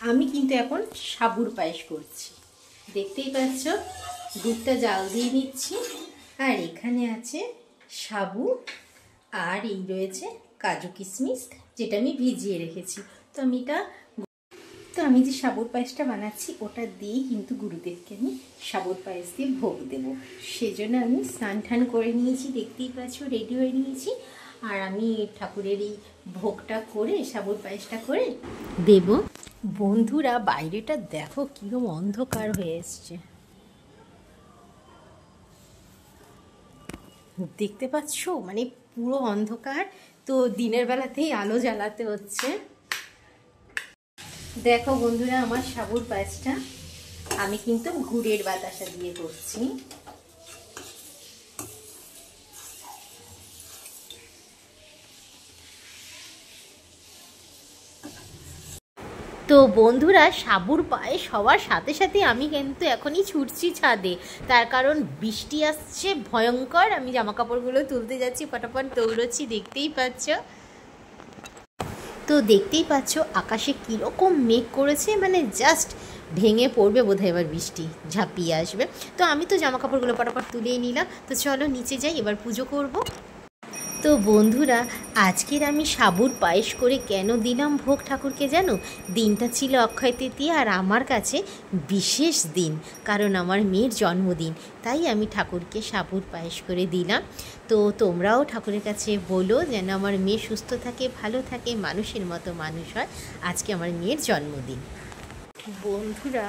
আমি কিন্তু এখন সাবুর পায়েস করছি। দেখতেই পাচ্ছ, দুধটা জাল দিয়ে নিচ্ছি। আর এখানে আছে সাবু, আর এই রয়েছে কাজু কিশমিশ, যেটা আমি ভিজিয়ে রেখেছি। তো আমি যে সাবুর পায়েসটা বানাচ্ছি ওটা দিয়েই কিন্তু গুরুদেবকে আমি সাবুর পায়েস দিয়ে ভোগ দেব। সেজন্য আমি স্নান টান করে নিয়েছি, দেখতেই পাচ্ছ রেডি হয়ে নিয়েছি। আর আমি ঠাকুরের এই ভোগটা করে, সাবুর পায়েসটা করে দেব। বন্ধুরা, বাইরেটা দেখো কিরকম অন্ধকার হয়ে এসছে, দেখতে পাচ্ছ? মানে পুরো অন্ধকার। তো দিনের বেলাতেই আলো জ্বালাতে হচ্ছে। দেখো বন্ধুরা, আমার সাবুর পায়েসটা আমি কিন্তু গুড়ের বাতাসা দিয়ে করছি। তো বন্ধুরা, সাবুর পায়েস হওয়ার সাথে সাথে আমি কিন্তু এখনই ছুটছি ছাদে, তার কারণ বৃষ্টি আসছে ভয়ঙ্কর। আমি জামা কাপড়গুলো তুলতে যাচ্ছি, ফটাফট দৌড়চ্ছি, দেখতেই পাচ্ছ। তো দেখতেই পাচ্ছ আকাশে কীরকম মেঘ করেছে, মানে জাস্ট ভেঙে পড়বে বোধহয়, এবার বৃষ্টি ঝাঁপিয়ে আসবে। তো আমি তো জামা কাপড়গুলো ফটাফট তুলেই নিলাম। তো চলো নিচে যাই, এবার পুজো করব। তো বন্ধুরা, আজকের আমি সাবুর পায়েস করে কেন দিলাম ভোগ ঠাকুরকে জানো? দিনটা ছিল অক্ষয় তৃতীয়া, আর আমার কাছে বিশেষ দিন, কারণ আমার মেয়ের জন্মদিন। তাই আমি ঠাকুরকে সাবুর পায়েস করে দিলাম। তো তোমরাও ঠাকুরের কাছে বলো যেন আমার মেয়ে সুস্থ থাকে, ভালো থাকে, মানুষের মতো মানুষ হয়। আজকে আমার মেয়ের জন্মদিন। বন্ধুরা,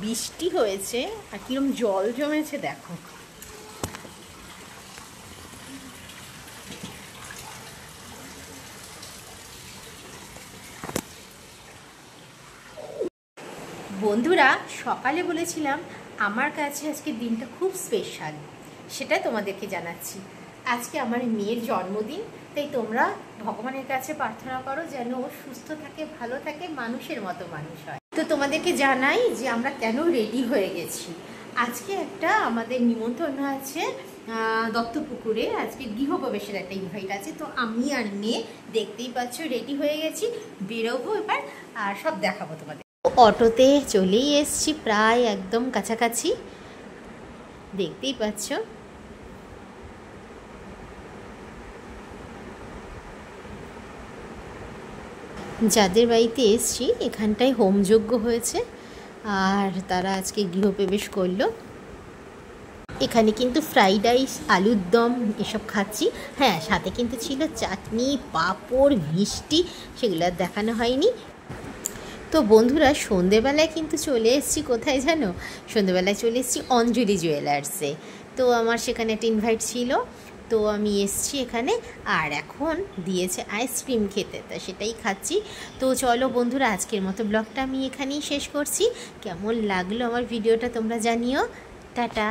বৃষ্টি হয়েছে আর কিরম জল জমেছে দেখো। বন্ধুরা, সকালে বলেছিলাম আমার কাছে আজকে দিনটা খুব স্পেশাল, সেটা তোমাদেরকে জানাচ্ছি। আজকে আমার মেয়ের জন্মদিন, তাই তোমরা ভগবানের কাছে প্রার্থনা করো যেন ও সুস্থ থাকে, ভালো থাকে, মানুষের মতো মানুষ হয়। তো তোমাদেরকে জানাই যে আমরা কেন রেডি হয়ে গেছি। আজকে একটা আমাদের নিমন্ত্রণ আছে দত্তপুকুরে, আজকে গৃহপ্রবেশের একটা ইনভাইট আছে। তো আমি আর মেয়ে দেখতেই পাচ্ছ রেডি হয়ে গেছি, বেরোবো এবার, আর সব দেখাবো তোমাদের। অটোতে চলেই এসছি, প্রায় একদম কাছাকাছি, দেখতেই পাচ্ছ। যাদের বাড়িতে এসছি এখানটায় হোমযজ্ঞ হয়েছে, আর তারা আজকে গৃহপ্রবেশ করলো। এখানে কিন্তু ফ্রাইড রাইস, আলুর দম এসব খাচ্ছি। হ্যাঁ, সাথে কিন্তু ছিল চাটনি, পাঁপড়, মিষ্টি, সেগুলো আর দেখানো হয়নি। তো বন্ধুরা, সন্ধেবেলায় কিন্তু চলে এসেছি কোথায় জানো? সন্ধেবেলায় চলে এসেছি অঞ্জলি জুয়েলার্সে। তো আমার সেখানে একটা ইনভাইট ছিল, তো আমি এসছি এখানে। আর এখন দিয়েছে আইসক্রিম খেতে, তা সেটাই খাচ্ছি। তো চলো বন্ধুরা, আজকের মতো ব্লগটা আমি এখানেই শেষ করছি। কেমন লাগলো আমার ভিডিওটা তোমরা জানিও। টাটা।